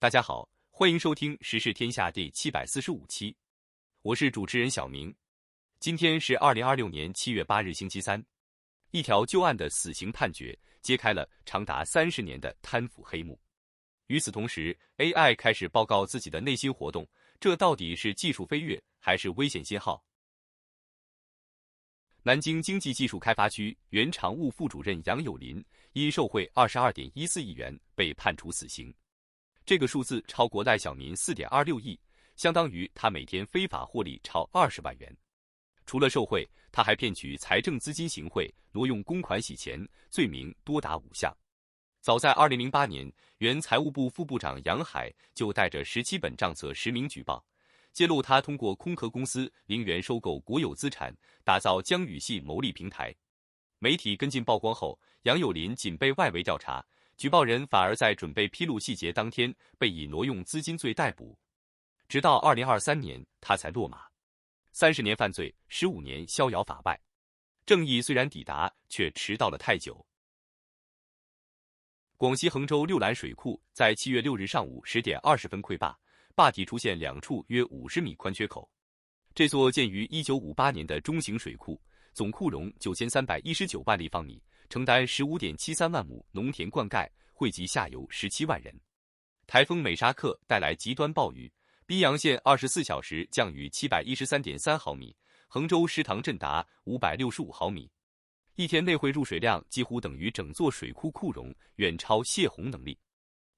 大家好，欢迎收听《时事天下》第745期，我是主持人小明。今天是2026年7月8日，星期三。一条旧案的死刑判决揭开了长达30年的贪腐黑幕。与此同时 ，AI 开始报告自己的内心活动，这到底是技术飞跃还是危险信号？南京经济技术开发区原常务副主任杨友林因受贿22.14亿元被判处死刑。这个数字超过赖小民4.26亿，相当于他每天非法获利超20万元。除了受贿，他还骗取财政资金行贿、挪用公款洗钱，罪名多达5项。早在2008年，原财务部副部长杨海就带着17本账册实名举报，揭露他通过空壳公司零元收购国有资产，打造江宇系牟利平台。媒体跟进曝光后，杨友林仅被外围调查，举报人反而在准备披露细节当天被以挪用资金罪逮捕，直到2023年他才落马。30年犯罪，15年逍遥法外，正义虽然抵达，却迟到了太久。广西衡州六兰水库在7月6日上午10点20分溃坝，坝体出现2处约50米宽缺口。这座建于1958年的中型水库，总库容9319万立方米，承担15.73万亩农田灌溉，惠及下游17万人。台风美沙克带来极端暴雨，宾阳县24小时降雨713.3毫米，衡州石塘镇达565毫米。一天内汇入水量几乎等于整座水库库容，远超泄洪能力。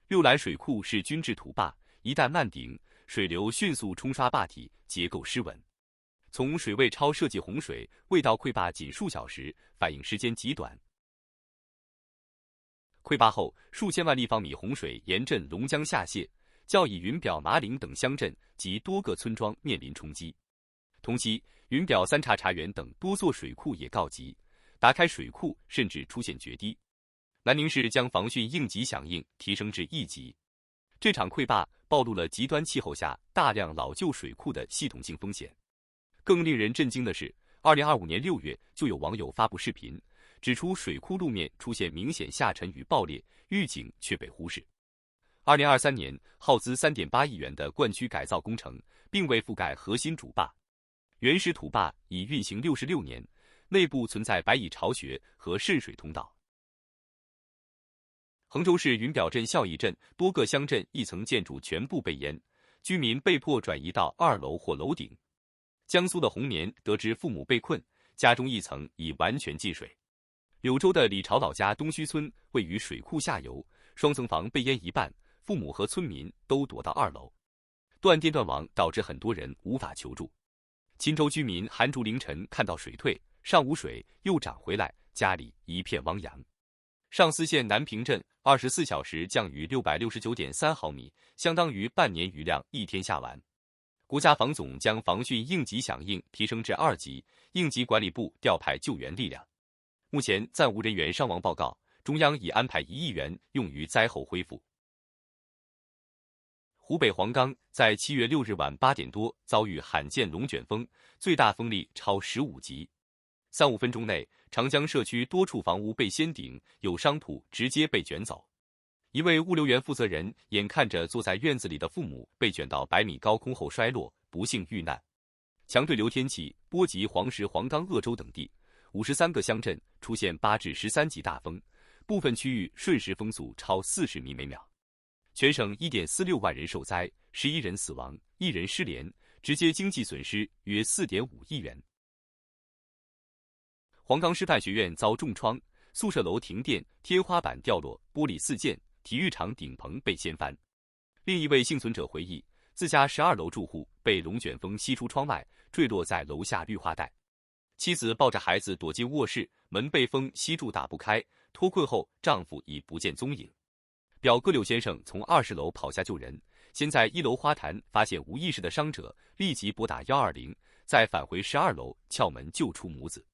六兰水库是军制土坝，一旦漫顶，水流迅速冲刷坝体，结构失稳。从水位超设计洪水，未到溃坝仅数小时，反应时间极短。溃坝后，数千万立方米洪水沿镇龙江下泻，较以云表、麻陵等乡镇及多个村庄面临冲击。同期，云表三岔茶园等多座水库也告急，打开水库甚至出现决堤。南宁市将防汛应急响应提升至1级。这场溃坝暴露了极端气候下大量老旧水库的系统性风险。更令人震惊的是，2025年6月就有网友发布视频，指出水库路面出现明显下沉与爆裂，预警却被忽视。2023年耗资3.8亿元的灌区改造工程，并未覆盖核心主坝。原始土坝已运行66年，内部存在白蚁巢穴和渗水通道。衡州市云表镇孝义镇多个乡镇一层建筑全部被淹，居民被迫转移到2楼或楼顶。江苏的红棉得知父母被困，家中一层已完全进水。柳州的李朝老家东须村位于水库下游，双层房被淹一半，父母和村民都躲到2楼。断电断网导致很多人无法求助。钦州居民韩竹凌晨看到水退，上午水又涨回来，家里一片汪洋。上思县南平镇24小时降雨669.3毫米，相当于半年雨量一天下完。国家防总将防汛应急响应提升至2级，应急管理部调派救援力量。目前暂无人员伤亡报告，中央已安排1亿元用于灾后恢复。湖北黄冈在7月6日晚8点多遭遇罕见龙卷风，最大风力超15级。3-5分钟内，长江社区多处房屋被掀顶，有商铺直接被卷走。一位物流园负责人眼看着坐在院子里的父母被卷到100米高空后衰落，不幸遇难。强对流天气波及黄石、黄冈、鄂州等地，53个乡镇出现8至13级大风，部分区域瞬时风速超40米每秒。全省1.46万人受灾，11人死亡，1人失联，直接经济损失约4.5亿元。黄冈师范学院遭重创，宿舍楼停电，天花板掉落，玻璃四溅，体育场顶棚被掀翻。另一位幸存者回忆，自家12楼住户被龙卷风吸出窗外，坠落在楼下绿化带。妻子抱着孩子躲进卧室，门被风吸住打不开，脱困后丈夫已不见踪影。表哥柳先生从20楼跑下救人，先在1楼花坛发现无意识的伤者，立即拨打120，再返回12楼撬门救出母子。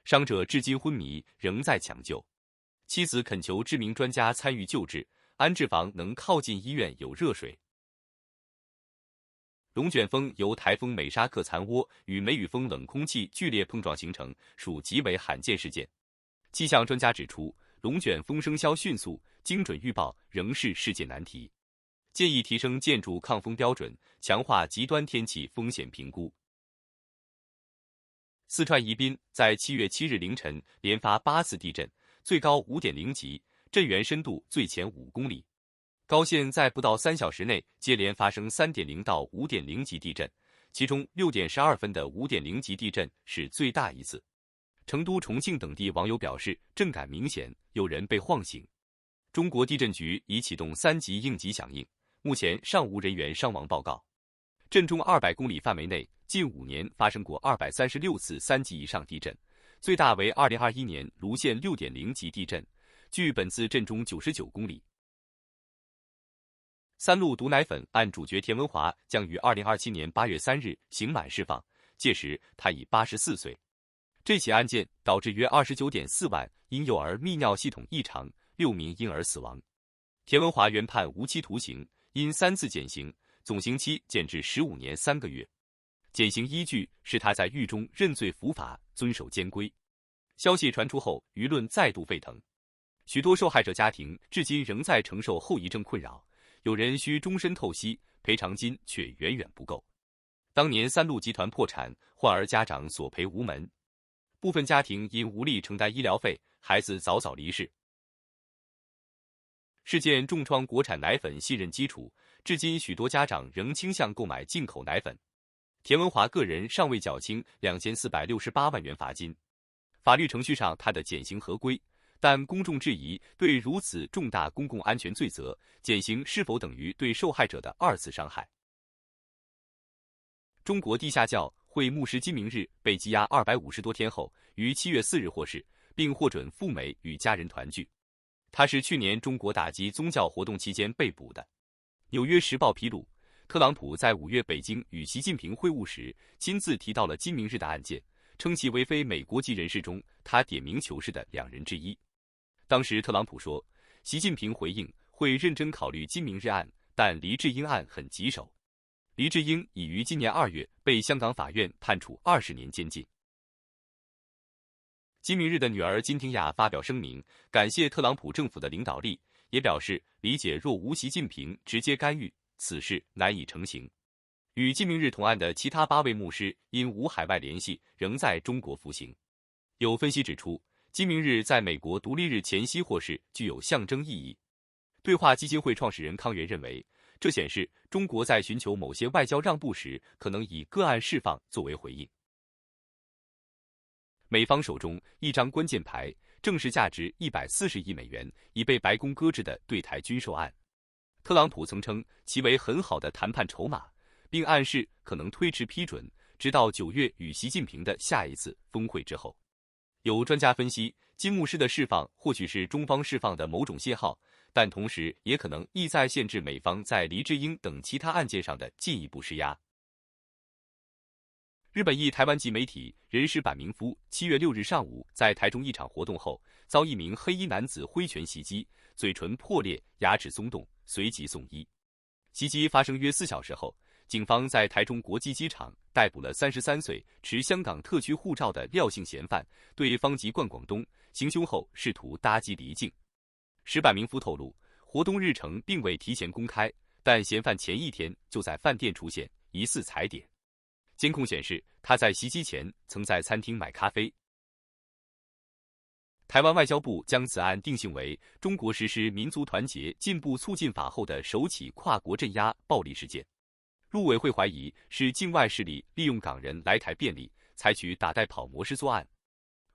伤者至今昏迷，仍在抢救。妻子恳求知名专家参与救治，安置房能靠近医院有热水。龙卷风由台风美沙克残涡与梅雨风冷空气剧烈碰撞形成，属极为罕见事件。气象专家指出，龙卷风生肖迅速，精准预报仍是世界难题。建议提升建筑抗风标准，强化极端天气风险评估。四川宜宾在7月7日凌晨连发8次地震，最高5.0级，震源深度最浅5公里。高县在不到3小时内接连发生3.0到5.0级地震，其中6点12分的5.0级地震是最大一次。成都、重庆等地网友表示震感明显，有人被晃醒。中国地震局已启动3级应急响应，目前尚无人员伤亡报告。震中200公里范围内，近5年发生过236次3级以上地震，最大为2021年泸县6.0级地震，距本次震中99公里。三鹿毒奶粉案主角田文华将于2027年8月3日刑满释放，届时他已84岁。这起案件导致约29.4万婴幼儿泌尿系统异常，6名婴儿死亡。田文华原判无期徒刑，因3次减刑，总刑期减至15年3个月。减刑依据是他在狱中认罪伏法，遵守监规。消息传出后，舆论再度沸腾，许多受害者家庭至今仍在承受后遗症困扰，有人需终身透析，赔偿金却远远不够。当年三鹿集团破产，患儿家长索赔无门，部分家庭因无力承担医疗费，孩子早早离世。事件重创国产奶粉信任基础，至今许多家长仍倾向购买进口奶粉。田文华个人尚未缴清2468万元罚金，法律程序上他的减刑合规，但公众质疑对如此重大公共安全罪责，减刑是否等于对受害者的2次伤害？中国地下教会牧师金明日被羁押250多天后，于7月4日获释，并获准赴美与家人团聚。他是去年中国打击宗教活动期间被捕的。纽约时报披露，特朗普在5月北京与习近平会晤时，亲自提到了金明日的案件，称其为非美国籍人士中他点名求是的2人之一。当时特朗普说，习近平回应会认真考虑金明日案，但黎智英案很棘手。黎智英已于今年2月被香港法院判处20年监禁。金明日的女儿金廷雅发表声明，感谢特朗普政府的领导力，也表示理解若无习近平直接干预，此事难以成行。与金明日同案的其他8位牧师因无海外联系，仍在中国服刑。有分析指出，金明日在美国独立日前夕获释具有象征意义。对话基金会创始人康源认为，这显示中国在寻求某些外交让步时，可能以个案释放作为回应。美方手中一张关键牌，正是价值140亿美元已被白宫搁置的对台军售案。特朗普曾称其为很好的谈判筹码，并暗示可能推迟批准，直到9月与习近平的下一次峰会之后。有专家分析，金牧师的释放或许是中方释放的某种信号，但同时也可能意在限制美方在黎智英等其他案件上的进一步施压。日本一台湾籍媒体人石板明夫7月6日上午在台中一场活动后，遭一名黑衣男子挥拳袭击，嘴唇破裂，牙齿松动，随即送医。袭击发生约4小时后，警方在台中国际机场逮捕了33岁持香港特区护照的廖姓嫌犯，对方籍贯广东，行凶后试图搭机离境。石板明夫透露，活动日程并未提前公开，但嫌犯前一天就在饭店出现，疑似踩点。监控显示，他在袭击前曾在餐厅买咖啡。台湾外交部将此案定性为中国实施民族团结进步促进法后的首起跨国镇压暴力事件。陆委会怀疑是境外势力利用港人来台便利，采取打带跑模式作案。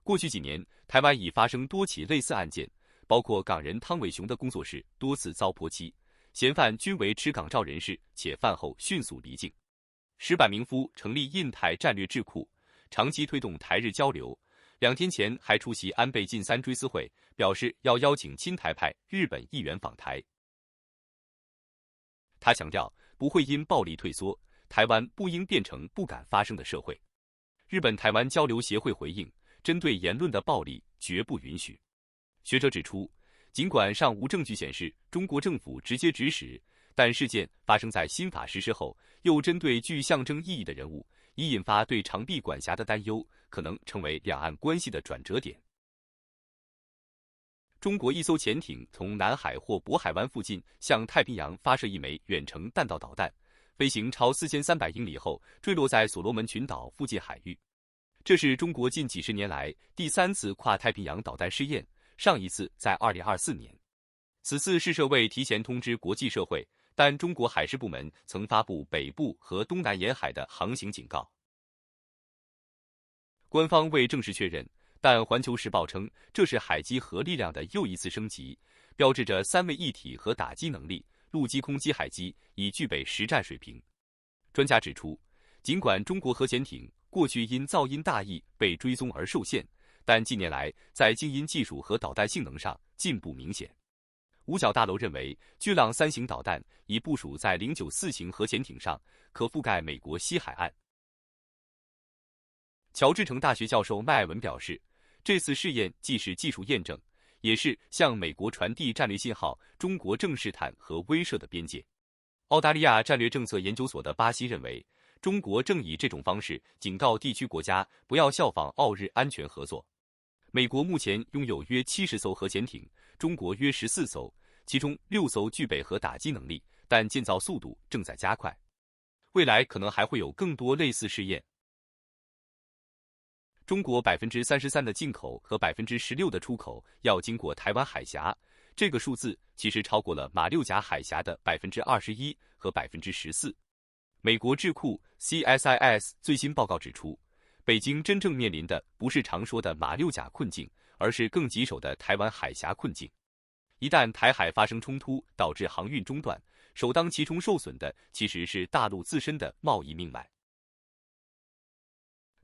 过去几年，台湾已发生多起类似案件，包括港人汤伟雄的工作室多次遭泼漆，嫌犯均为持港照人士，且饭后迅速离境。石板明夫成立印台战略智库，长期推动台日交流。2天前还出席安倍晋三追思会，表示要邀请亲台派日本议员访台。他强调，不会因暴力退缩，台湾不应变成不敢发声的社会。日本台湾交流协会回应，针对言论的暴力绝不允许。学者指出，尽管尚无证据显示中国政府直接指使，但事件发生在新法实施后，又针对具象征意义的人物，已引发对长臂管辖的担忧，可能成为两岸关系的转折点。中国一艘潜艇从南海或渤海湾附近向太平洋发射一枚远程弹道导弹，飞行超4300英里后坠落在所罗门群岛附近海域。这是中国近几十年来第3次跨太平洋导弹试验，上一次在2024年。此次试射未提前通知国际社会，但中国海事部门曾发布北部和东南沿海的航行警告。官方未正式确认，但《环球时报》称这是海基核力量的又一次升级，标志着3位一体和打击能力，陆基空基海基已具备实战水平。专家指出，尽管中国核潜艇过去因噪音大意被追踪而受限，但近年来在静音技术和导弹性能上进步明显。五角大楼认为，巨浪3型导弹已部署在094型核潜艇上，可覆盖美国西海岸。乔治城大学教授麦艾文表示，这次试验既是技术验证，也是向美国传递战略信号，中国正试探和威慑的边界。澳大利亚战略政策研究所的巴西认为，中国正以这种方式警告地区国家不要效仿澳日安全合作。美国目前拥有约70艘核潜艇，中国约14艘，其中6艘具备核打击能力，但建造速度正在加快。未来可能还会有更多类似试验。中国33%的进口和16%的出口要经过台湾海峡，这个数字其实超过了马六甲海峡的21%和14%。美国智库 CSIS 最新报告指出，北京真正面临的不是常说的马六甲困境，而是更棘手的台湾海峡困境。一旦台海发生冲突，导致航运中断，首当其冲受损的其实是大陆自身的贸易命脉。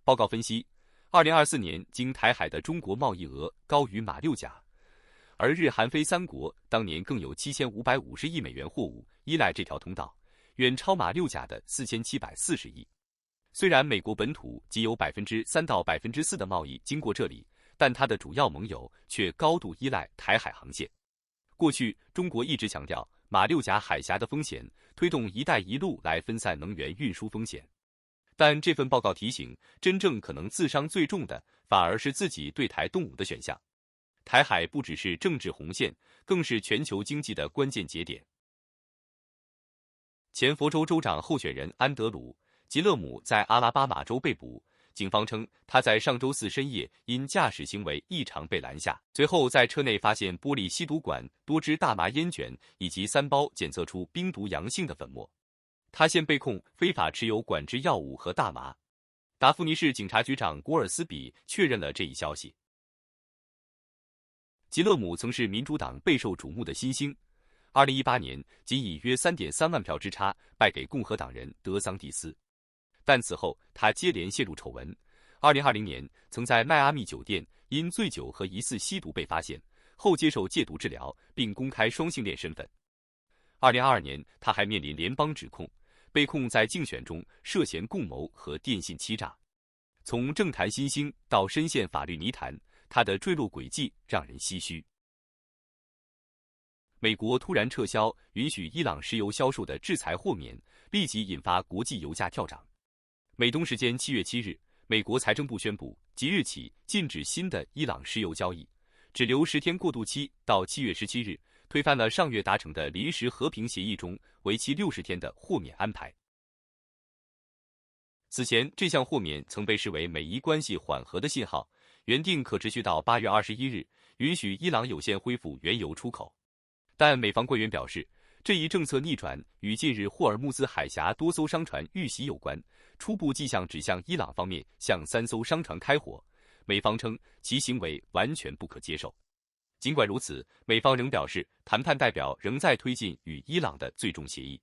报告分析，2024年经台海的中国贸易额高于马六甲，而日韩非3国当年更有7550亿美元货物依赖这条通道，远超马六甲的4740亿。虽然美国本土仅有3%到4%的贸易经过这里，但它的主要盟友却高度依赖台海航线。过去，中国一直强调马六甲海峡的风险，推动“一带一路”来分散能源运输风险。但这份报告提醒，真正可能自伤最重的，反而是自己对台动武的选项。台海不只是政治红线，更是全球经济的关键节点。前佛州州长候选人安德鲁·吉勒姆在阿拉巴马州被捕，警方称他在上周4深夜因驾驶行为异常被拦下，随后在车内发现玻璃吸毒管、多支大麻烟卷以及3包检测出冰毒阳性的粉末。他现被控非法持有管制药物和大麻。达芙妮市警察局长古尔斯比确认了这一消息。吉勒姆曾是民主党备受瞩目的新星，2018年仅以约 3.3 万票之差败给共和党人德桑蒂斯，但此后他接连泄露丑闻。2020年曾在迈阿密酒店因醉酒和疑似吸毒被发现，后接受戒毒治疗，并公开双性恋身份。2022年他还面临联邦指控，被控在竞选中涉嫌共谋和电信欺诈。从政坛新星到深陷法律泥潭，他的坠落轨迹让人唏嘘。美国突然撤销允许伊朗石油销售的制裁豁免，立即引发国际油价跳涨。美东时间7月7日，美国财政部宣布，即日起禁止新的伊朗石油交易，只留10天过渡期到7月17日，推翻了上月达成的临时和平协议中为期60天的豁免安排。此前，这项豁免曾被视为美伊关系缓和的信号，原定可持续到8月21日，允许伊朗有限恢复原油出口。但美方官员表示，这一政策逆转与近日霍尔木兹海峡多艘商船遇袭有关，初步迹象指向伊朗方面向3艘商船开火。美方称其行为完全不可接受。尽管如此，美方仍表示谈判代表仍在推进与伊朗的最终协议。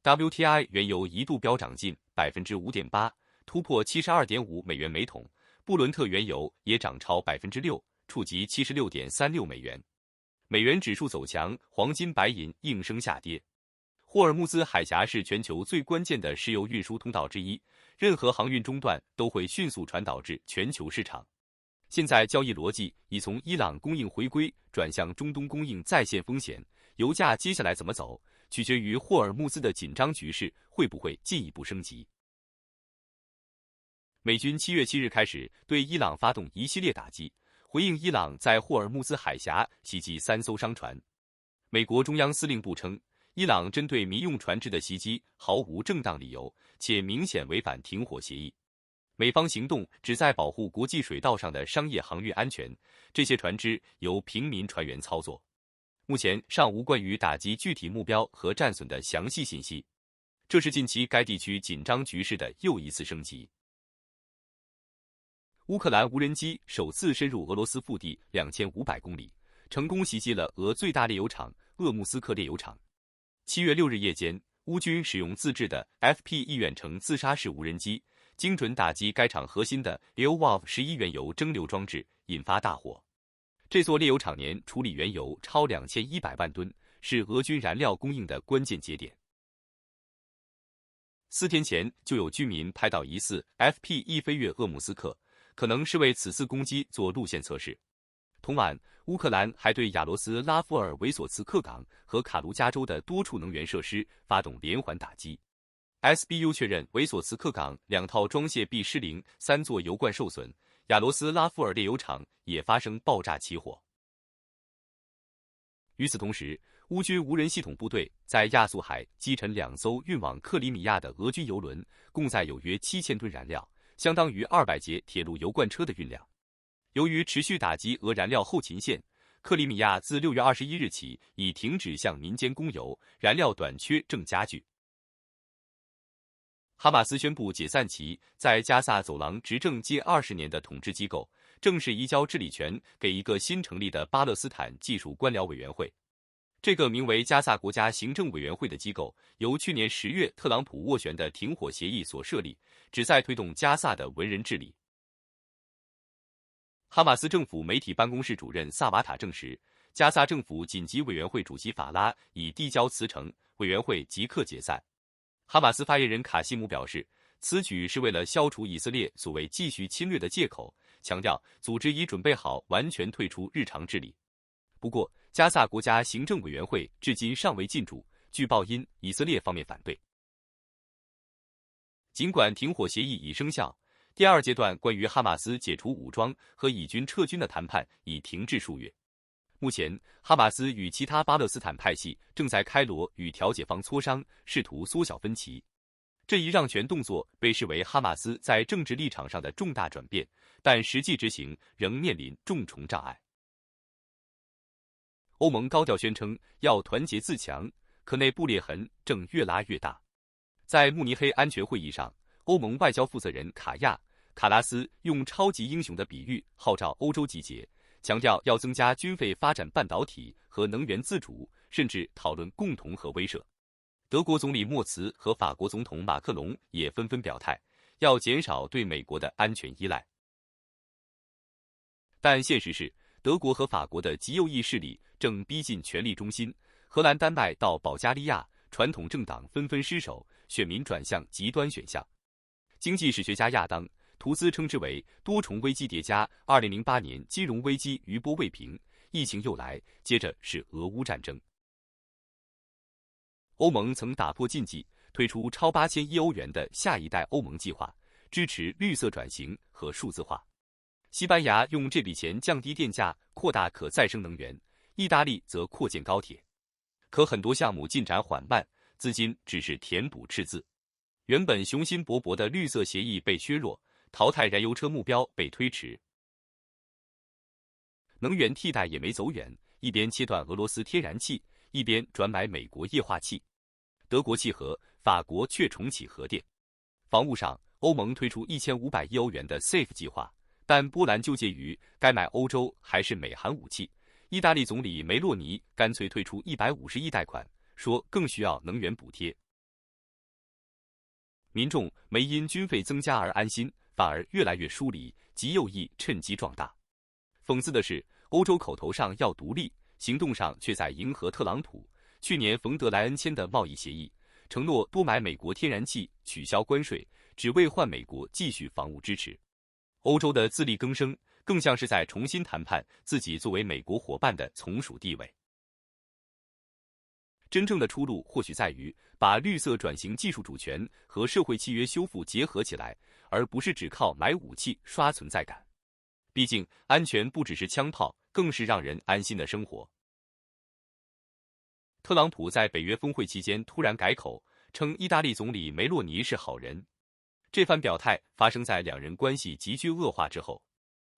WTI 原油一度飙涨近 5.8%， 突破 72.5 美元每桶，布伦特原油也涨超 6%， 触及 76.36 美元。美元指数走强，黄金白银应声下跌。霍尔木兹海峡是全球最关键的石油运输通道之一，任何航运中断都会迅速传导至全球市场。现在交易逻辑已从伊朗供应回归转向中东供应再现风险，油价接下来怎么走，取决于霍尔木兹的紧张局势会不会进一步升级。美军7月7日开始对伊朗发动一系列打击，回应伊朗在霍尔木兹海峡袭击3艘商船。美国中央司令部称，伊朗针对民用船只的袭击毫无正当理由，且明显违反停火协议。美方行动旨在保护国际水道上的商业航运安全，这些船只由平民船员操作。目前尚无关于打击具体目标和战损的详细信息。这是近期该地区紧张局势的又一次升级。乌克兰无人机首次深入俄罗斯腹地2500公里，成功袭击了俄最大炼油厂鄂木斯克炼油厂。7月6日夜间，乌军使用自制的 FP-1远程自杀式无人机，精准打击该厂核心的 Lvov-11原油蒸馏装置，引发大火。这座炼油厂年处理原油超2100万吨，是俄军燃料供应的关键节点。4天前就有居民拍到疑似 FP-1飞越鄂木斯克，可能是为此次攻击做路线测试。同晚，乌克兰还对亚罗斯拉夫尔韦索茨克港和卡卢加州的多处能源设施发动连环打击。SBU 确认韦索茨克港2套装卸臂失灵，3座油罐受损，亚罗斯拉夫尔炼油厂也发生爆炸起火。与此同时，乌军无人系统部队在亚速海击沉2艘运往克里米亚的俄军油轮，共载有约7000吨燃料，相当于200节铁路油罐车的运量。由于持续打击俄燃料后勤线，克里米亚自6月21日起已停止向民间供油，燃料短缺正加剧。哈马斯宣布解散其在加萨走廊执政近20年的统治机构，正式移交治理权给一个新成立的巴勒斯坦技术官僚委员会。这个名为加萨国家行政委员会的机构，由去年10月特朗普斡旋的停火协议所设立，旨在推动加萨的文人治理。哈马斯政府媒体办公室主任萨瓦塔证实，加萨政府紧急委员会主席法拉已递交辞呈，委员会即刻解散。哈马斯发言人卡西姆表示，此举是为了消除以色列所谓继续侵略的借口，强调组织已准备好完全退出日常治理。不过，加萨国家行政委员会至今尚未进驻，据报因以色列方面反对。尽管停火协议已生效，第2阶段关于哈马斯解除武装和以军撤军的谈判已停滞数月。目前，哈马斯与其他巴勒斯坦派系正在开罗与调解方磋商，试图缩小分歧。这一让权动作被视为哈马斯在政治立场上的重大转变，但实际执行仍面临重重障碍。欧盟高调宣称要团结自强，可内部裂痕正越拉越大。在慕尼黑安全会议上，欧盟外交负责人卡拉斯用超级英雄的比喻号召欧洲集结，强调要增加军费发展半导体和能源自主，甚至讨论共同核威慑。德国总理默茨和法国总统马克龙也纷纷表态，要减少对美国的安全依赖。但现实是，德国和法国的极右翼势力正逼近权力中心，荷兰、丹麦到保加利亚，传统政党纷纷失守，选民转向极端选项。经济史学家亚当·图兹称之为多重危机叠加，2008年金融危机余波未平，疫情又来，接着是俄乌战争。欧盟曾打破禁忌，推出超8000亿欧元的下一代欧盟计划，支持绿色转型和数字化。西班牙用这笔钱降低电价，扩大可再生能源；意大利则扩建高铁。可很多项目进展缓慢，资金只是填补赤字。原本雄心勃勃的绿色协议被削弱，淘汰燃油车目标被推迟。能源替代也没走远，一边切断俄罗斯天然气，一边转买美国液化气。德国弃核，法国却重启核电。防务上，欧盟推出1500亿欧元的 SAFE 计划，但波兰纠结于该买欧洲还是美韩武器。意大利总理梅洛尼干脆退出150亿贷款，说更需要能源补贴。民众没因军费增加而安心，反而越来越疏离，极右翼趁机壮大。讽刺的是，欧洲口头上要独立，行动上却在迎合特朗普。去年冯德莱恩签的贸易协议，承诺多买美国天然气，取消关税，只为换美国继续防务支持。欧洲的自力更生，更像是在重新谈判自己作为美国伙伴的从属地位。真正的出路或许在于把绿色转型技术主权和社会契约修复结合起来，而不是只靠买武器刷存在感。毕竟安全不只是枪炮，更是让人安心的生活。特朗普在北约峰会期间突然改口，称意大利总理梅洛尼是好人。这番表态发生在两人关系急剧恶化之后。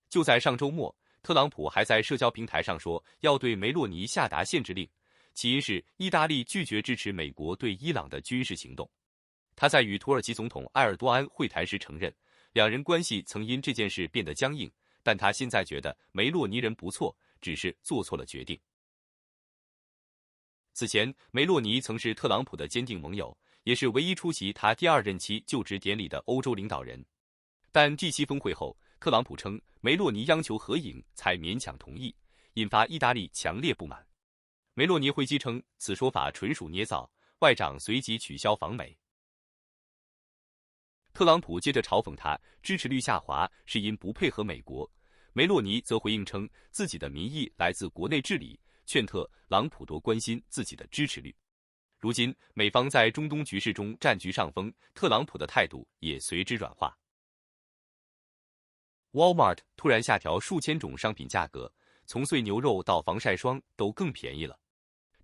就在上周末，特朗普还在社交平台上说要对梅洛尼下达限制令，起因是意大利拒绝支持美国对伊朗的军事行动。他在与土耳其总统埃尔多安会谈时承认，两人关系曾因这件事变得僵硬，但他现在觉得梅洛尼人不错，只是做错了决定。此前，梅洛尼曾是特朗普的坚定盟友，也是唯一出席他第二任期就职典礼的欧洲领导人。但G7峰会后，特朗普称梅洛尼央求合影才勉强同意，引发意大利强烈不满。梅洛尼回击称此说法纯属捏造，外长随即取消访美。特朗普接着嘲讽他支持率下滑是因不配合美国，梅洛尼则回应称自己的民意来自国内治理，劝特朗普多关心自己的支持率。如今美方在中东局势中占据上风，特朗普的态度也随之软化。Walmart 突然下调数千种商品价格，从碎牛肉到防晒霜都更便宜了。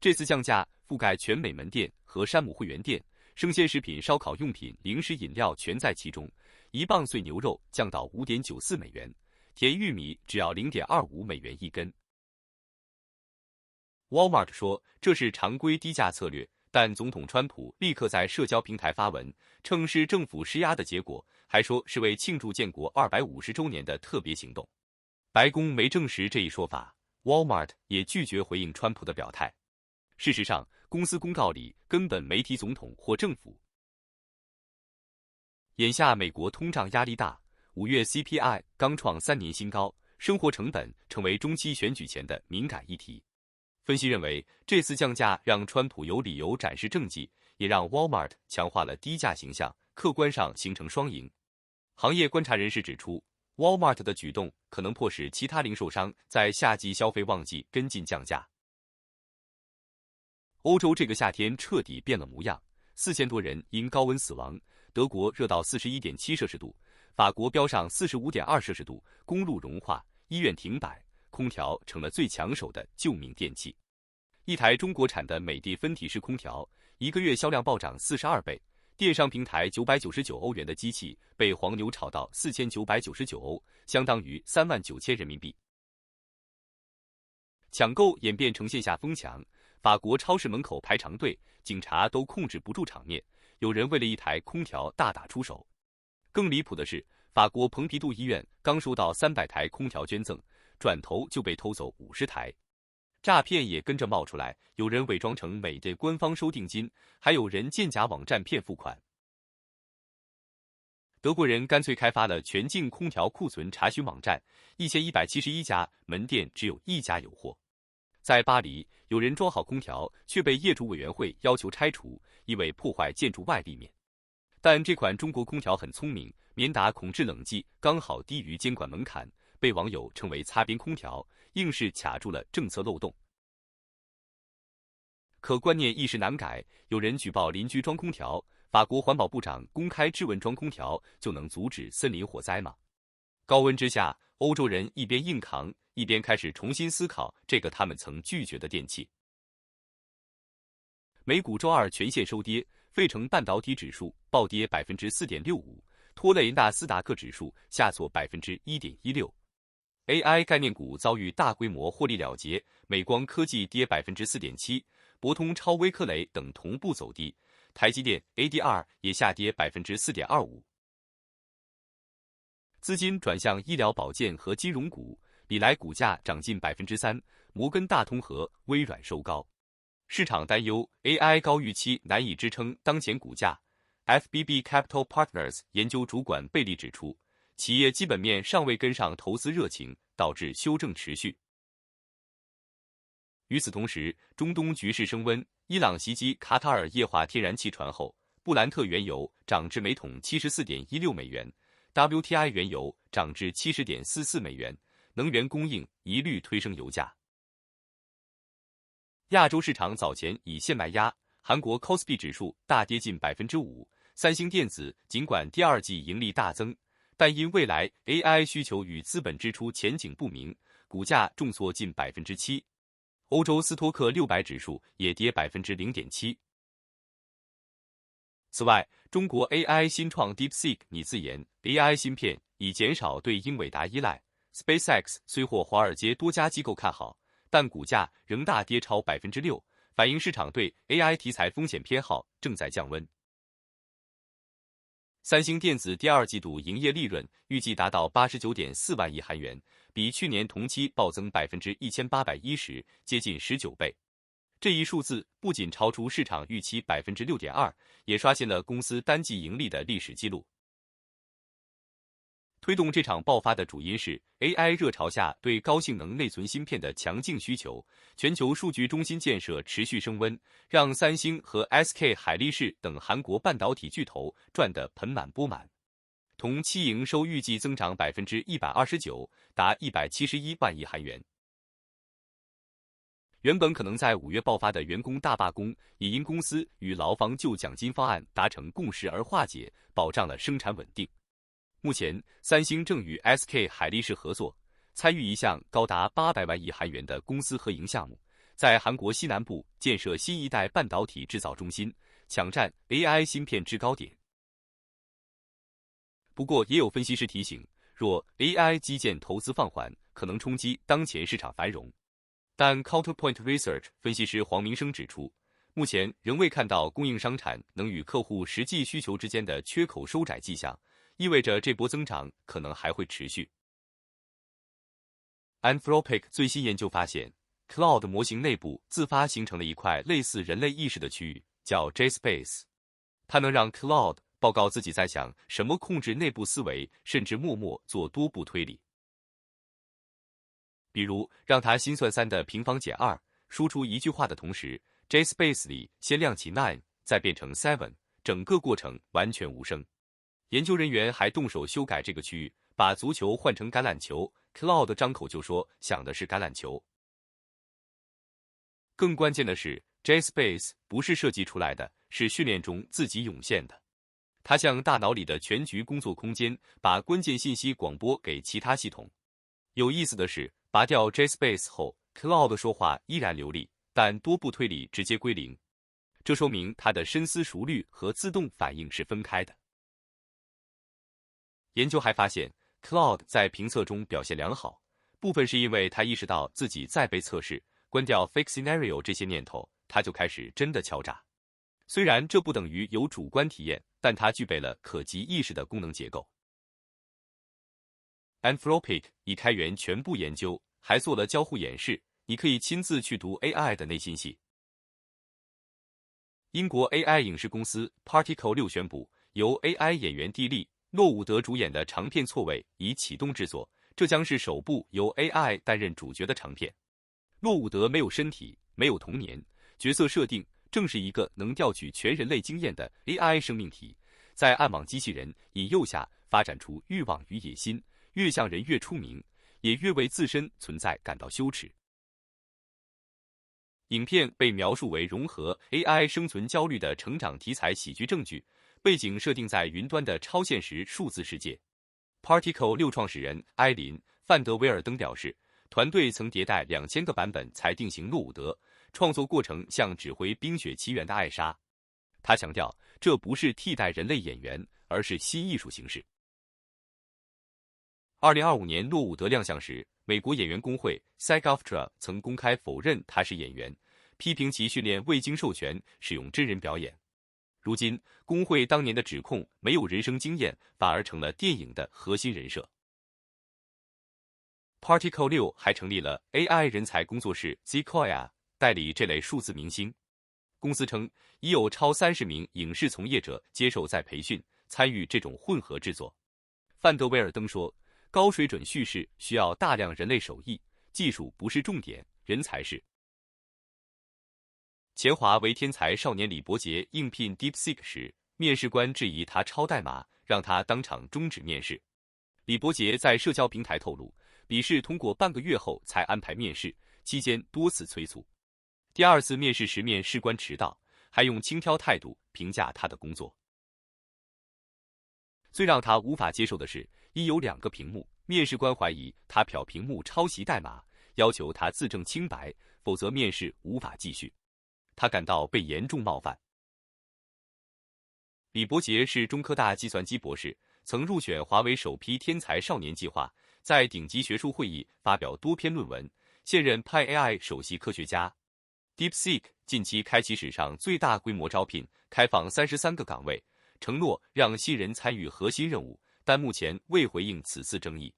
这次降价覆盖全美门店和山姆会员店，生鲜食品、烧烤用品、零食饮料全在其中。1磅碎牛肉降到5.94美元，甜玉米只要0.25美元一根。Walmart 说这是常规低价策略，但总统川普立刻在社交平台发文，称是政府施压的结果，还说是为庆祝建国250周年的特别行动。白宫没证实这一说法， Walmart 也拒绝回应川普的表态。事实上，公司公告里根本没提总统或政府。眼下美国通胀压力大，5月 CPI 刚创3年新高，生活成本成为中期选举前的敏感议题。分析认为，这次降价让川普有理由展示政绩，也让 Walmart 强化了低价形象，客观上形成双赢。行业观察人士指出， Walmart 的举动可能迫使其他零售商在夏季消费旺季跟进降价。欧洲这个夏天彻底变了模样，4000多人因高温死亡，德国热到 41.7 摄氏度，法国飙上 45.2 摄氏度，公路融化，医院停摆，空调成了最抢手的救命电器。一台中国产的美的分体式空调，1个月销量暴涨42倍，电商平台999欧元的机器被黄牛炒到4999欧，相当于39000人民币。抢购演变成线下疯抢，法国超市门口排长队，警察都控制不住场面，有人为了一台空调大打出手。更离谱的是，法国蓬皮杜医院刚收到300台空调捐赠，转头就被偷走50台。诈骗也跟着冒出来，有人伪装成美的官方收定金，还有人建假网站骗付款。德国人干脆开发了全境空调库存查询网站，1171家门店只有1家有货。在巴黎，有人装好空调，却被业主委员会要求拆除，因为破坏建筑外立面。但这款中国空调很聪明，免打孔制冷剂刚好低于监管门槛，被网友称为擦边空调，硬是卡住了政策漏洞。可观念一时难改，有人举报邻居装空调，法国环保部长公开质问：装空调就能阻止森林火灾吗？高温之下，欧洲人一边硬扛，一边开始重新思考这个他们曾拒绝的电器。美股周二全线收跌，费城半导体指数暴跌 4.65%， 拖累纳斯达克指数下挫 1.16%。AI 概念股遭遇大规模获利了结，美光科技跌 4.7%， 博通超微科雷等同步走低，台积电 ADR 也下跌 4.25%。资金转向医疗保健和金融股，比来股价涨近 3%， 摩根大通和微软收高。市场担忧 AI 高预期难以支撑当前股价。FBB Capital Partners 研究主管贝利指出，企业基本面尚未跟上投资热情，导致修正持续。与此同时，中东局势升温，伊朗袭击卡塔尔液化天然气船后，布兰特原油涨至每桶 74.16 美元， WTI 原油涨至 70.44 美元，能源供应一律推升油价。亚洲市场早前以现卖压，韩国 KOSPI 指数大跌近 5%， 三星电子尽管第二季盈利大增，但因未来 AI 需求与资本支出前景不明，股价重挫近7%。欧洲斯托克600指数也跌0.7%。此外，中国 AI 新创 DeepSeek 拟自研 AI 芯片，以减少对英伟达依赖。SpaceX 虽获华尔街多家机构看好，但股价仍大跌超6%，反映市场对 AI 题材风险偏好正在降温。三星电子第二季度营业利润预计达到89.4万亿韩元，比去年同期暴增1810%，接近19倍。这一数字不仅超出市场预期6.2%，也刷新了公司单季盈利的历史记录。推动这场爆发的主因是 AI 热潮下对高性能内存芯片的强劲需求，全球数据中心建设持续升温，让三星和 SK 海力士等韩国半导体巨头赚得盆满钵满。同期营收预计增长129%，达171万亿韩元。原本可能在5月爆发的员工大罢工，也因公司与劳方就奖金方案达成共识而化解，保障了生产稳定。目前，三星正与 SK 海力士合作，参与一项高达800万亿韩元的公司合营项目，在韩国西南部建设新一代半导体制造中心，抢占 AI 芯片制高点。不过，也有分析师提醒，若 AI 基建投资放缓，可能冲击当前市场繁荣。但 Counterpoint Research 分析师黄明生指出，目前仍未看到供应商产能与客户实际需求之间的缺口收窄迹象，意味着这波增长可能还会持续。Anthropic 最新研究发现 ，Cloud 模型内部自发形成了一块类似人类意识的区域，叫 JSpace。它能让 Cloud 报告自己在想什么，控制内部思维，甚至默默做多步推理。比如，让它心算3的平方减2，输出一句话的同时 ，JSpace 里先亮起 9， 再变成 7， 整个过程完全无声。研究人员还动手修改这个区域，把足球换成橄榄球 ，Cloud 张口就说想的是橄榄球。更关键的是 ，JSpace 不是设计出来的，是训练中自己涌现的。它像大脑里的全局工作空间，把关键信息广播给其他系统。有意思的是，拔掉 JSpace 后 ，Cloud 说话依然流利，但多步推理直接归零。这说明它的深思熟虑和自动反应是分开的。研究还发现 ，Cloud 在评测中表现良好，部分是因为他意识到自己在被测试，关掉 fake scenario 这些念头，他就开始真的敲诈。虽然这不等于有主观体验，但它具备了可及意识的功能结构。Anthropic 已开源全部研究，还做了交互演示，你可以亲自去读 AI 的内心戏。英国 AI 影视公司 Particle 6宣布，由 AI 演员蒂利·诺伍德主演的长片《错位》已启动制作，这将是首部由 AI 担任主角的长片。诺伍德没有身体，没有童年，角色设定正是一个能调取全人类经验的 AI 生命体，在暗网机器人引诱下发展出欲望与野心。越像人越出名，也越为自身存在感到羞耻。影片被描述为融合 AI 生存焦虑的成长题材喜剧正剧，背景设定在云端的超现实数字世界。Particle 6创始人埃琳·范德维尔登表示，团队曾迭代2000个版本才定型诺伍德，创作过程像指挥《冰雪奇缘》的艾莎。他强调，这不是替代人类演员，而是新艺术形式。2025年诺伍德亮相时，美国演员工会 SAG-AFTRA 曾公开否认他是演员，批评其训练未经授权使用真人表演。如今，工会当年的指控没有人生经验，反而成了电影的核心人设。Particle 6还成立了 AI 人才工作室 Sequoia， 代理这类数字明星。公司称，已有超30名影视从业者接受再培训，参与这种混合制作。范德维尔登说，高水准叙事需要大量人类手艺，技术不是重点，人才是。前华为天才少年李伯杰应聘 DeepSeek 时，面试官质疑他抄代码，让他当场终止面试。李伯杰在社交平台透露，笔试通过半个月后才安排面试，期间多次催促。第2次面试时，面试官迟到，还用轻佻态度评价他的工作。最让他无法接受的是，因有2个屏幕，面试官怀疑他瞟屏幕抄袭代码，要求他自证清白，否则面试无法继续。他感到被严重冒犯。李伯杰是中科大计算机博士，曾入选华为首批天才少年计划，在顶级学术会议发表多篇论文，现任派 AI 首席科学家。DeepSeek 近期开启史上最大规模招聘，开放33个岗位，承诺让新人参与核心任务，但目前未回应此次争议。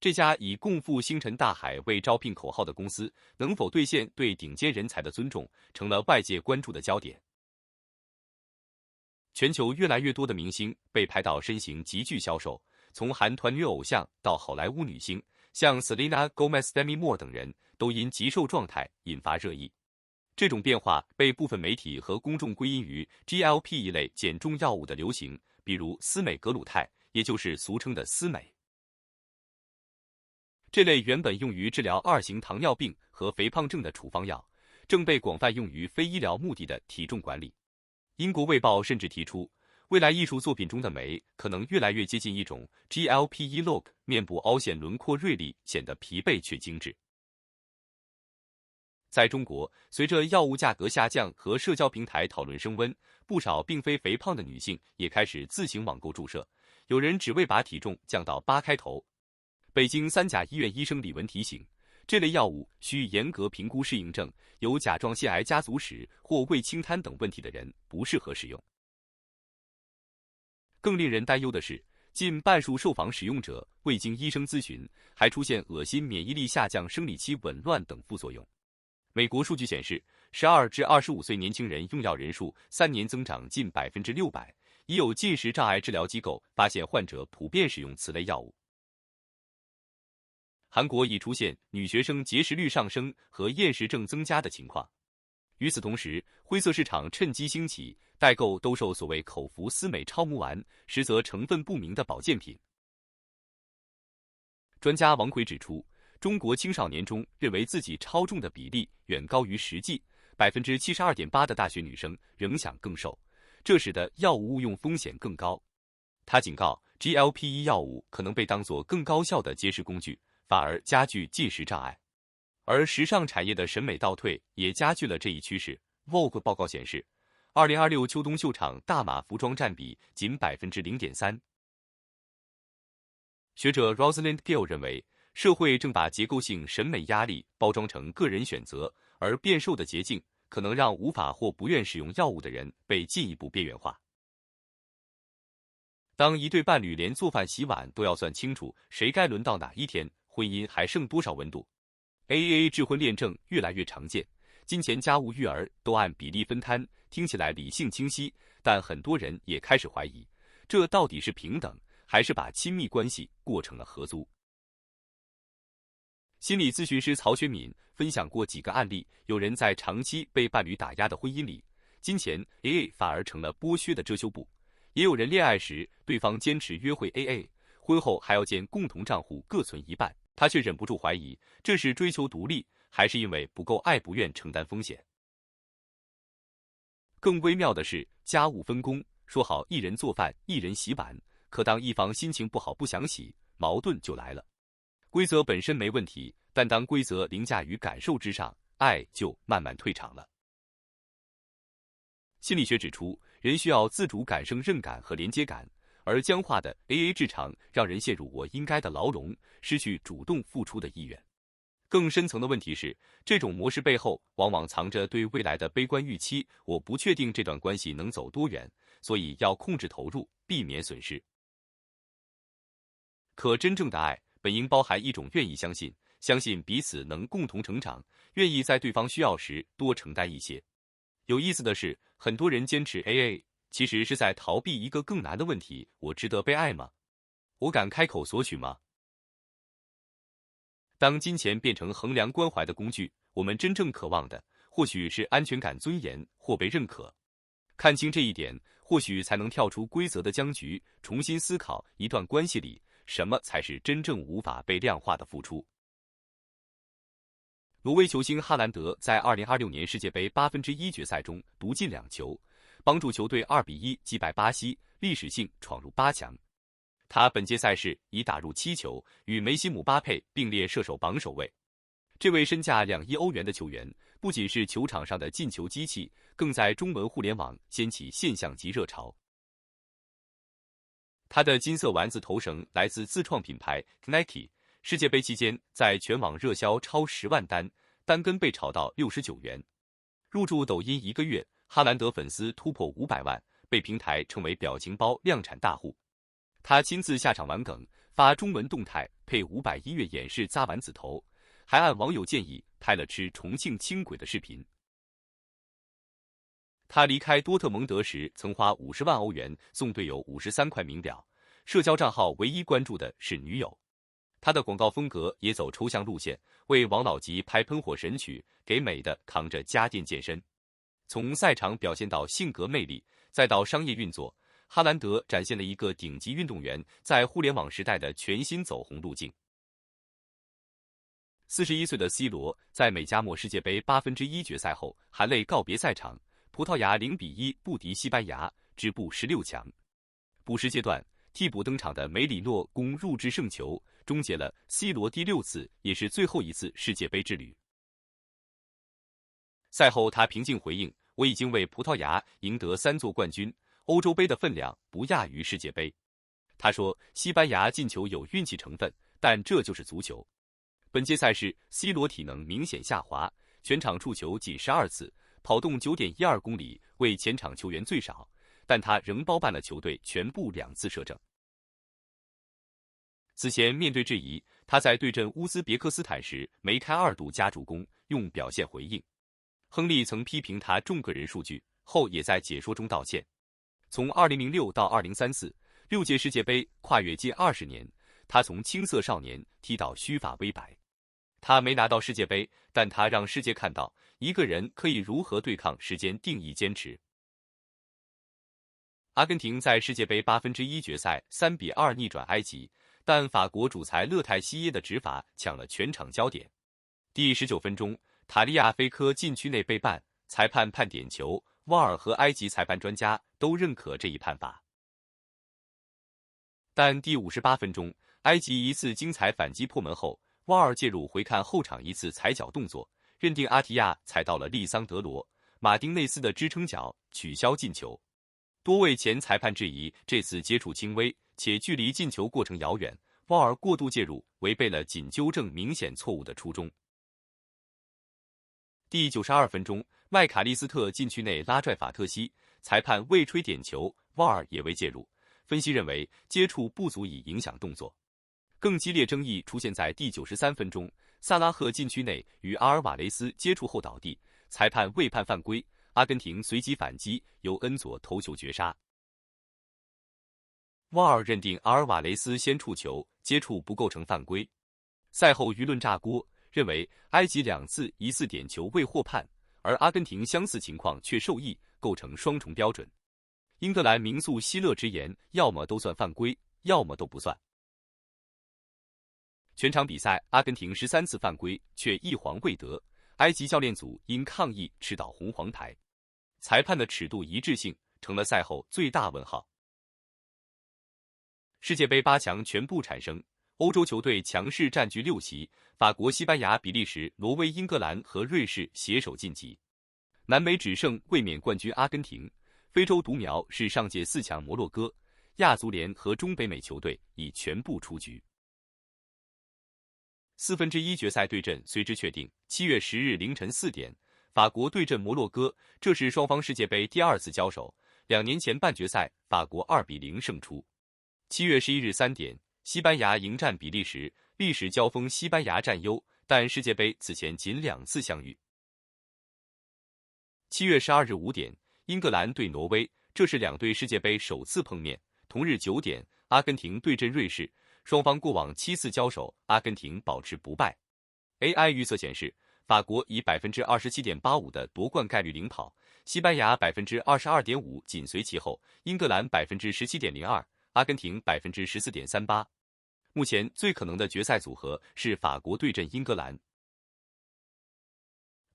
这家以共赴星辰大海为招聘口号的公司，能否兑现对顶尖人才的尊重，成了外界关注的焦点。全球越来越多的明星被拍到身形急剧消瘦，从韩团女偶像到好莱坞女星，像 Selena Gomez、Demi Moore 等人都因极瘦状态引发热议。这种变化被部分媒体和公众归因于 GLP 一类减重药物的流行，比如司美格鲁肽，也就是俗称的司美。这类原本用于治疗2型糖尿病和肥胖症的处方药，正被广泛用于非医疗目的的体重管理。英国卫报甚至提出，未来艺术作品中的美可能越来越接近一种 GLP-1 look， 面部凹陷轮廓锐利，显得疲惫却精致。在中国，随着药物价格下降和社交平台讨论升温，不少并非肥胖的女性也开始自行网购注射，有人只为把体重降到8开头。北京3甲医院医生李文提醒，这类药物需严格评估适应症，有甲状腺癌家族史或胃清瘫等问题的人不适合使用。更令人担忧的是，近半数受访使用者未经医生咨询，还出现恶心、免疫力下降、生理期紊乱等副作用。美国数据显示，12至25岁年轻人用药人数3年增长近600%，已有进食障碍治疗机构发现患者普遍使用此类药物。韩国已出现女学生节食率上升和厌食症增加的情况。与此同时，灰色市场趁机兴起，代购兜售所谓口服司美超模丸，实则成分不明的保健品。专家王奎指出，中国青少年中认为自己超重的比例远高于实际，72.8%的大学女生仍想更瘦，这使得药物误用风险更高。他警告 ，GLP-1 药物可能被当作更高效的节食工具，反而加剧进食障碍。而时尚产业的审美倒退也加剧了这一趋势。Vogue 报告显示，2026秋冬秀场大码服装占比仅0.3%。学者 Rosalind Gill 认为，社会正把结构性审美压力包装成个人选择，而变瘦的捷径可能让无法或不愿使用药物的人被进一步边缘化。当一对伴侣连做饭洗碗都要算清楚谁该轮到哪一天，婚姻还剩多少温度？ AAA 智婚恋证越来越常见，金钱、家务、育儿都按比例分摊，听起来理性清晰，但很多人也开始怀疑，这到底是平等，还是把亲密关系过成了合租？心理咨询师曹学敏分享过几个案例，有人在长期被伴侣打压的婚姻里，金钱 AA 反而成了剥削的遮羞布；也有人恋爱时对方坚持约会 AA， 婚后还要建共同账户各存一半，他却忍不住怀疑，这是追求独立，还是因为不够爱不愿承担风险？更微妙的是，家务分工，说好一人做饭一人洗碗，可当一方心情不好不想洗，矛盾就来了。规则本身没问题，但当规则凌驾于感受之上，爱就慢慢退场了。心理学指出，人需要自主感、胜任感和连接感，而僵化的 AA 制场让人陷入我应该的牢笼，失去主动付出的意愿。更深层的问题是，这种模式背后往往藏着对未来的悲观预期，我不确定这段关系能走多远，所以要控制投入，避免损失。可真正的爱本应包含一种愿意相信彼此能共同成长，愿意在对方需要时多承担一些。有意思的是，很多人坚持 AA， 其实是在逃避一个更难的问题：我值得被爱吗？我敢开口索取吗？当金钱变成衡量关怀的工具，我们真正渴望的或许是安全感、尊严或被认可。看清这一点，或许才能跳出规则的僵局，重新思考一段关系里什么才是真正无法被量化的付出。挪威球星哈兰德在2026年世界杯1/8决赛中独进2球，帮助球队2-1击败巴西，历史性闯入8强。他本届赛事已打入7球，与梅西、姆巴佩并列射手榜首位。这位身价2亿欧元的球员，不仅是球场上的进球机器，更在中文互联网掀起现象级热潮。他的金色丸子头绳来自自创品牌 Nike， 世界杯期间在全网热销超10万单，单根被炒到69元。入驻抖音1个月，哈兰德粉丝突破500万，被平台称为表情包量产大户。他亲自下场玩梗，发中文动态配500音乐演示咂丸子头，还按网友建议拍了吃重庆轻轨的视频。他离开多特蒙德时，曾花50万欧元送队友53块名表，社交账号唯一关注的是女友。他的广告风格也走抽象路线，为王老吉拍喷火神曲，给美的扛着家电健身。从赛场表现到性格魅力，再到商业运作，哈兰德展现了一个顶级运动员在互联网时代的全新走红路径。41岁的 C 罗在美加墨世界杯1/8决赛后含泪告别赛场，葡萄牙0-1不敌西班牙，止步16强。补时阶段，替补登场的梅里诺攻入制胜球，终结了 C 罗第6次也是最后一次世界杯之旅。赛后他平静回应：“我已经为葡萄牙赢得3座冠军，欧洲杯的分量不亚于世界杯。”他说：“西班牙进球有运气成分，但这就是足球。”本届赛事 ，C 罗体能明显下滑，全场触球仅12次，跑动9.12公里，为前场球员最少，但他仍包办了球队全部2次射正。此前面对质疑，他在对阵乌兹别克斯坦时梅开2度加助攻，用表现回应。亨利曾批评他重个人数据，后也在解说中道歉。从2006到2034，6届世界杯跨越近20年，他从青涩少年踢到须发微白。他没拿到世界杯，但他让世界看到一个人可以如何对抗时间定义坚持。阿根廷在世界杯1/8决赛3-2逆转埃及，但法国主裁勒泰西耶的执法抢了全场焦点。第19分钟，塔利亚菲科禁区内被绊，裁判判点球，瓦尔和埃及裁判专家都认可这一判罚。但第58分钟，埃及一次精彩反击破门后，瓦尔介入回看后场一次踩脚动作，认定阿提亚踩到了利桑德罗·马丁内斯的支撑脚，取消进球。多位前裁判质疑这次接触轻微，且距离进球过程遥远，瓦尔过度介入，违背了仅纠正明显错误的初衷。第92分钟，麦卡利斯特禁区内拉拽法特西，裁判未吹点球，瓦尔也未介入。分析认为接触不足以影响动作。更激烈争议出现在第93分钟，萨拉赫禁区内与阿尔瓦雷斯接触后倒地，裁判未判犯规，阿根廷随即反击，由恩佐头球绝杀。瓦尔认定阿尔瓦雷斯先触球，接触不构成犯规。赛后舆论炸锅，认为埃及2次疑似点球未获判，而阿根廷相似情况却受益，构成双重标准。英格兰名宿希勒直言，要么都算犯规，要么都不算。全场比赛，阿根廷13次犯规，却1黄未得。埃及教练组因抗议吃到红黄牌，裁判的尺度一致性成了赛后最大问号。世界杯8强全部产生，欧洲球队强势占据6席，法国、西班牙、比利时、挪威、英格兰和瑞士携手晋级。南美只剩卫冕冠军阿根廷，非洲独苗是上届4强摩洛哥，亚足联和中北美球队已全部出局。1/4决赛对阵随之确定，7月10日凌晨4点，法国对阵摩洛哥，这是双方世界杯第2次交手。2年前半决赛，法国2-0胜出。7月11日3点，西班牙迎战比利时，历史交锋西班牙占优，但世界杯此前仅2次相遇。7月12日5点，英格兰对挪威，这是2队世界杯首次碰面。同日9点，阿根廷对阵瑞士，双方过往7次交手，阿根廷保持不败。AI 预测显示，法国以 27.85% 的夺冠概率领跑，西班牙 22.5% 紧随其后，英格兰 17.02%， 阿根廷 14.38%。目前最可能的决赛组合是法国对阵英格兰。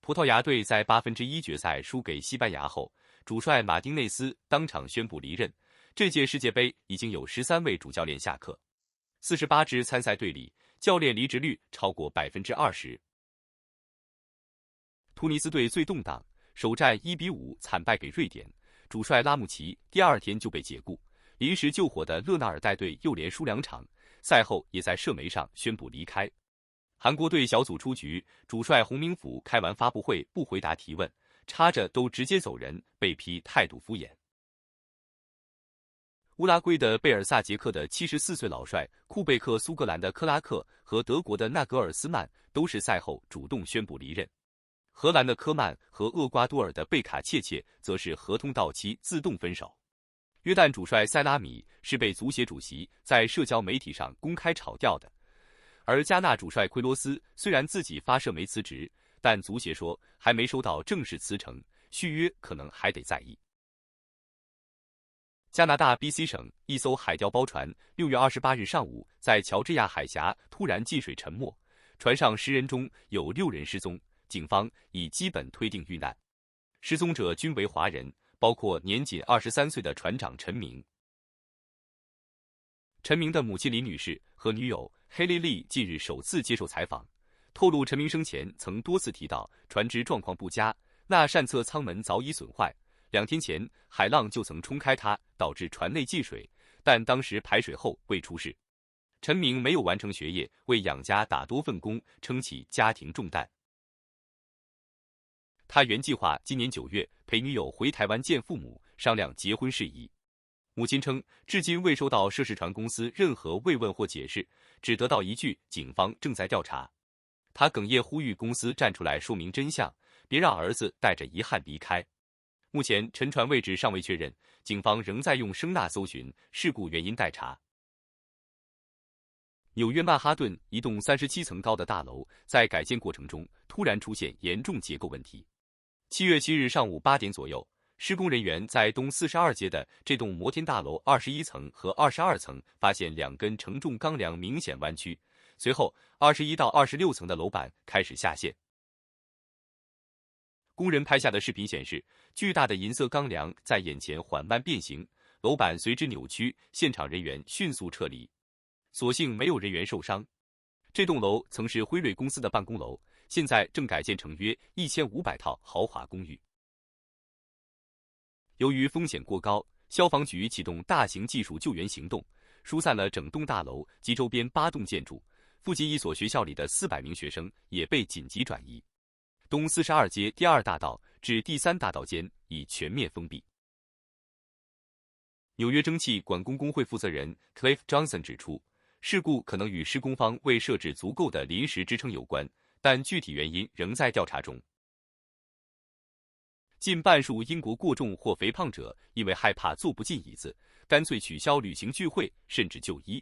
葡萄牙队在1/8决赛输给西班牙后，主帅马丁内斯当场宣布离任，这届世界杯已经有13位主教练下课，48支参赛队里，教练离职率超过20%。突尼斯队最动荡，首战1-5惨败给瑞典，主帅拉姆齐第2天就被解雇，临时救火的勒纳尔带队又连输2场，赛后也在社媒上宣布离开。韩国队小组出局，主帅洪明甫开完发布会不回答提问，插着都直接走人，被批态度敷衍。乌拉圭的贝尔萨捷克的74岁老帅库贝克，苏格兰的克拉克和德国的纳格尔斯曼都是赛后主动宣布离任。荷兰的科曼和厄瓜多尔的贝卡切切则是合同到期自动分手。约旦主帅塞拉米是被足协主席在社交媒体上公开炒掉的。而加纳主帅奎罗斯虽然自己发社媒辞职，但足协说还没收到正式辞呈，续约可能还得再议。加拿大 BC 省一艘海钓包船6月28日上午在乔治亚海峡突然进水沉没，船上10人中有6人失踪，警方已基本推定遇难。失踪者均为华人，包括年仅23岁的船长陈明。陈明的母亲李女士和女友黑莉莉近日首次接受采访，透露陈明生前曾多次提到船只状况不佳，那善侧舱门早已损坏，2天前海浪就曾冲开它，导致船内进水，但当时排水后未出事。陈明没有完成学业，为养家打多份工，撑起家庭重担。他原计划今年9月陪女友回台湾见父母，商量结婚事宜。母亲称，至今未收到涉事船公司任何慰问或解释，只得到一句警方正在调查。他哽咽呼吁公司站出来说明真相，别让儿子带着遗憾离开。目前沉船位置尚未确认，警方仍在用声呐搜寻，事故原因待查。纽约曼哈顿一栋37层高的大楼在改建过程中突然出现严重结构问题。7月7日上午8点左右，施工人员在东42街的这栋摩天大楼21层和22层发现2根承重钢梁明显弯曲，随后21到26层的楼板开始下陷。工人拍下的视频显示，巨大的银色钢梁在眼前缓慢变形，楼板随之扭曲，现场人员迅速撤离，所幸没有人员受伤。这栋楼曾是辉瑞公司的办公楼，现在正改建成约1500套豪华公寓。由于风险过高，消防局启动大型技术救援行动，疏散了整栋大楼及周边8栋建筑，附近一所学校里的400名学生也被紧急转移。东42街第2大道至第3大道间已全面封闭。纽约蒸汽管工工会负责人 Cliff Johnson 指出，事故可能与施工方未设置足够的临时支撑有关，但具体原因仍在调查中。近半数英国过重或肥胖者因为害怕坐不进椅子，干脆取消旅行聚会，甚至就医。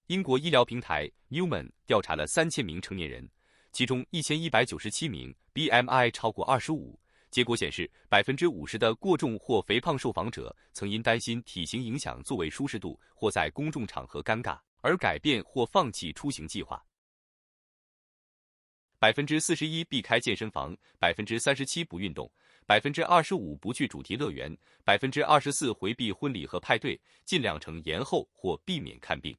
英国医疗平台 Newman 调查了3000名成年人，其中1197名 BMI 超过25，结果显示 50% 的过重或肥胖受访者曾因担心体型影响座位舒适度或在公众场合尴尬而改变或放弃出行计划。41%避开健身房，37%不运动，25%不去主题乐园，24%回避婚礼和派对，近2成延后或避免看病。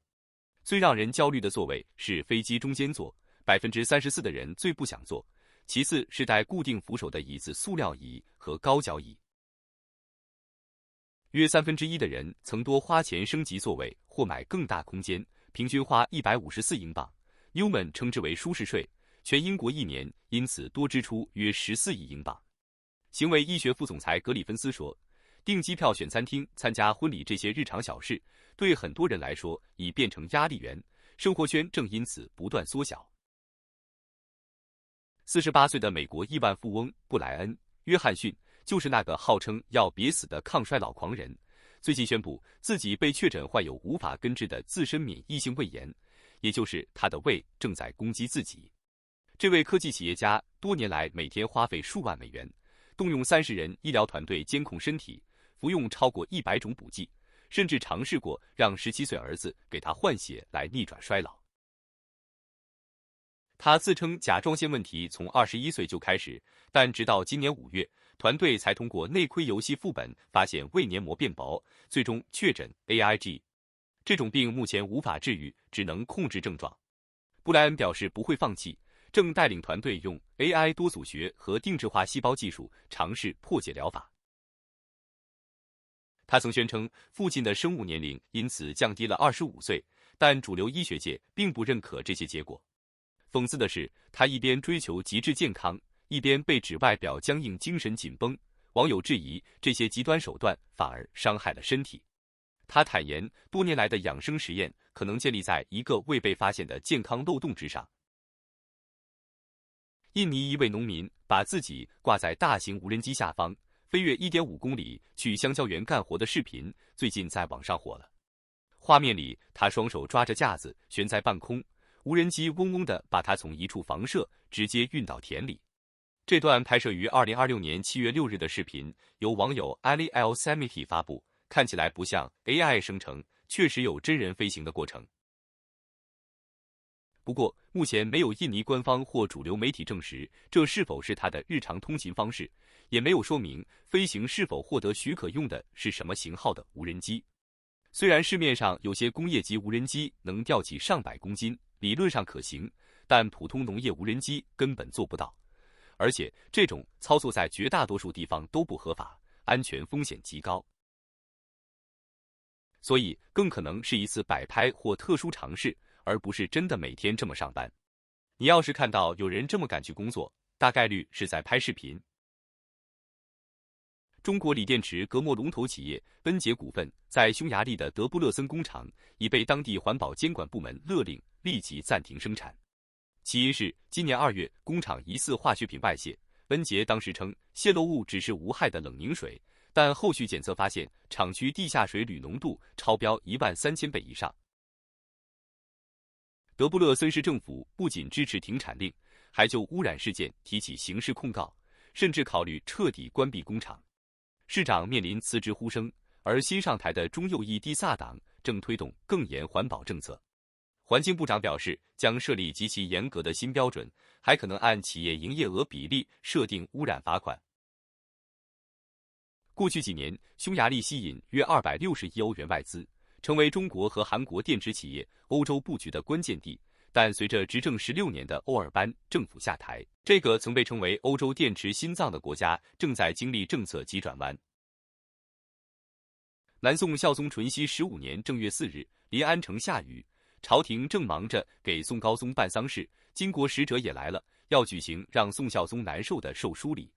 最让人焦虑的座位是飞机中间座，34%的人最不想坐，其次是带固定扶手的椅子、塑料椅和高脚椅。约1/3的人曾多花钱升级座位或买更大空间，平均花154英镑。Newman 称之为舒适税，全英国1年因此多支出约14亿英镑。行为医学副总裁格里芬斯说，订机票、选餐厅、参加婚礼这些日常小事，对很多人来说已变成压力源，生活圈正因此不断缩小。48岁的美国亿万富翁布莱恩·约翰逊就是那个号称要别死的抗衰老狂人，最近宣布自己被确诊患有无法根治的自身免疫性胃炎，也就是他的胃正在攻击自己。这位科技企业家多年来每天花费数万美元，动用30人医疗团队监控身体，服用超过100种补剂，甚至尝试过让17岁儿子给他换血来逆转衰老。他自称甲状腺问题从21岁就开始，但直到今年5月，团队才通过内窥游戏副本发现胃黏膜变薄，最终确诊 AIG。这种病目前无法治愈，只能控制症状。布莱恩表示不会放弃，正带领团队用 AI 多组学和定制化细胞技术尝试破解疗法。他曾宣称父亲的生物年龄因此降低了25岁，但主流医学界并不认可这些结果。讽刺的是，他一边追求极致健康，一边被指外表僵硬、精神紧绷。网友质疑这些极端手段反而伤害了身体。他坦言，多年来的养生实验可能建立在一个未被发现的健康漏洞之上。印尼一位农民把自己挂在大型无人机下方，飞越1.5公里去香蕉园干活的视频，最近在网上火了。画面里，他双手抓着架子悬在半空，无人机嗡嗡地把他从一处房舍直接运到田里。这段拍摄于2026年7月6日的视频，由网友 Ali El Samiti 发布，看起来不像 AI 生成，确实有真人飞行的过程。不过，目前没有印尼官方或主流媒体证实这是否是他的日常通勤方式，也没有说明飞行是否获得许可用的是什么型号的无人机。虽然市面上有些工业级无人机能吊起上百公斤，理论上可行，但普通农业无人机根本做不到，而且这种操作在绝大多数地方都不合法，安全风险极高。所以更可能是一次摆拍或特殊尝试，而不是真的每天这么上班。你要是看到有人这么赶去工作，大概率是在拍视频。中国锂电池隔膜龙头企业温捷股份在匈牙利的德布勒森工厂已被当地环保监管部门勒令立即暂停生产。起因是今年2月工厂疑似化学品外泄，温捷当时称泄漏物只是无害的冷凝水，但后续检测发现厂区地下水铝浓度超标13000倍以上。德布勒森市政府不仅支持停产令，还就污染事件提起刑事控告，甚至考虑彻底关闭工厂。市长面临辞职呼声，而新上台的中右翼蒂萨党正推动更严环保政策。环境部长表示，将设立极其严格的新标准，还可能按企业营业额比例设定污染罚款。过去几年，匈牙利吸引约260亿欧元外资，成为中国和韩国电池企业欧洲布局的关键地。但随着执政16年的欧尔班政府下台，这个曾被称为欧洲电池心脏的国家正在经历政策急转弯。南宋孝宗淳熙15年正月4日，临安城下雨，朝廷正忙着给宋高宗办丧事，金国使者也来了，要举行让宋孝宗难受的授书礼。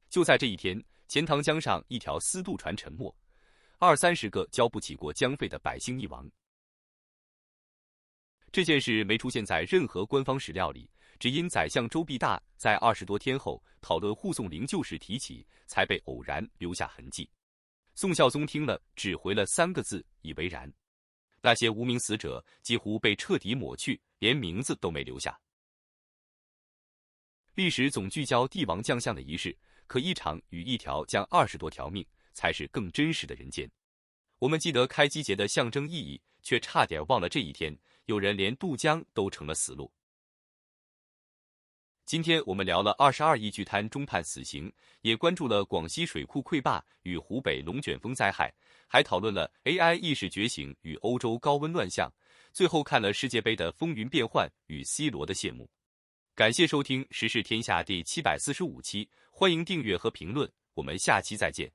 就在这一天，钱塘江上一条丝渡船沉没，20-30个交不起过江费的百姓溺亡。这件事没出现在任何官方史料里，只因宰相周必大在20多天后讨论护送灵柩时提起，才被偶然留下痕迹。宋孝宗听了，只回了3个字：以为然。那些无名死者几乎被彻底抹去，连名字都没留下。历史总聚焦帝王将相的仪式，可一场与一条将20多条命，才是更真实的人间。我们记得开机节的象征意义，却差点忘了这一天，有人连渡江都成了死路。今天我们聊了22亿巨滩中判死刑，也关注了广西水库溃坝与湖北龙卷风灾害，还讨论了 AI 意识觉醒与欧洲高温乱象，最后看了世界杯的风云变幻与 C 罗的谢幕。感谢收听《时事天下》第745期，欢迎订阅和评论，我们下期再见。